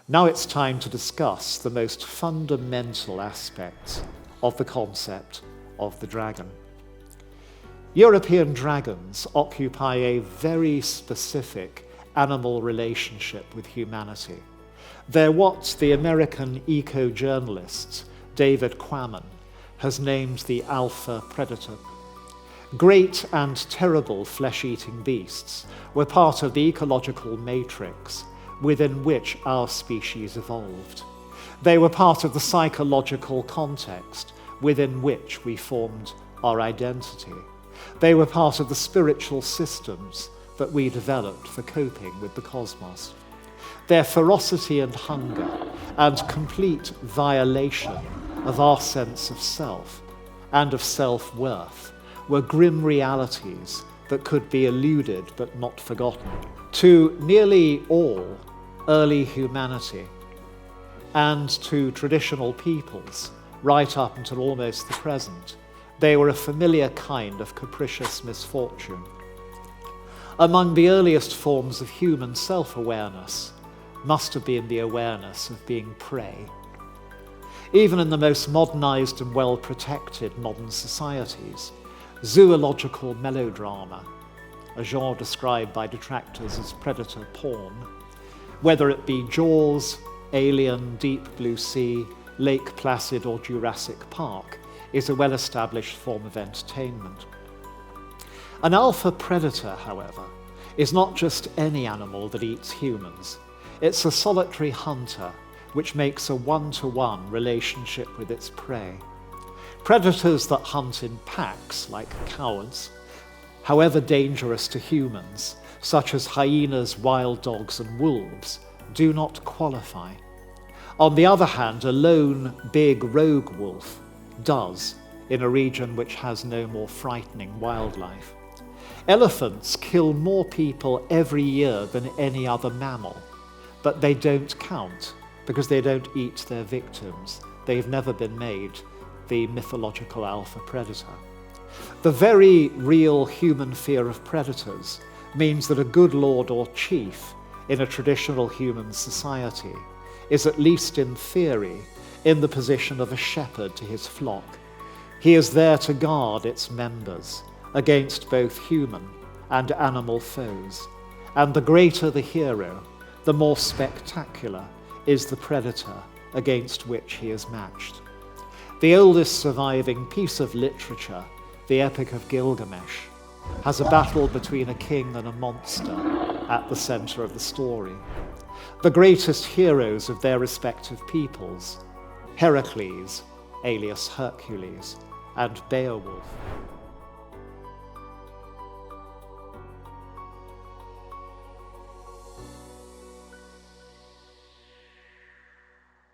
Now it's time to discuss the most fundamental aspects of the concept of the dragon. European dragons occupy a very specific animal relationship with humanity. They're what the American eco-journalist David Quammen has named the alpha predator. Great and terrible flesh-eating beasts were part of the ecological matrix within which our species evolved. They were part of the psychological context within which we formed our identity. They were part of the spiritual systems that we developed for coping with the cosmos. Their ferocity and hunger and complete violation of our sense of self and of self-worth were grim realities that could be eluded but not forgotten. To nearly all early humanity and to traditional peoples right up until almost the present, they were a familiar kind of capricious misfortune. Among the earliest forms of human self-awareness must have been the awareness of being prey. Even in the most modernized and well-protected modern societies, zoological melodrama, a genre described by detractors as predator porn, whether it be Jaws, Alien, Deep Blue Sea, Lake Placid or Jurassic Park, is a well-established form of entertainment. An alpha predator, however, is not just any animal that eats humans. It's a solitary hunter which makes a one-to-one relationship with its prey. Predators that hunt in packs, like cowards, however dangerous to humans, such as hyenas, wild dogs, and wolves, do not qualify. On the other hand, a lone, big rogue wolf does, in a region which has no more frightening wildlife. Elephants kill more people every year than any other mammal, but they don't count because they don't eat their victims. They've never been made the mythological alpha predator. The very real human fear of predators means that a good lord or chief in a traditional human society is, at least in theory, in the position of a shepherd to his flock. He is there to guard its members against both human and animal foes. And the greater the hero, the more spectacular is the predator against which he is matched. The oldest surviving piece of literature, the Epic of Gilgamesh, has a battle between a king and a monster at the center of the story. The greatest heroes of their respective peoples, Heracles, alias Hercules, and Beowulf,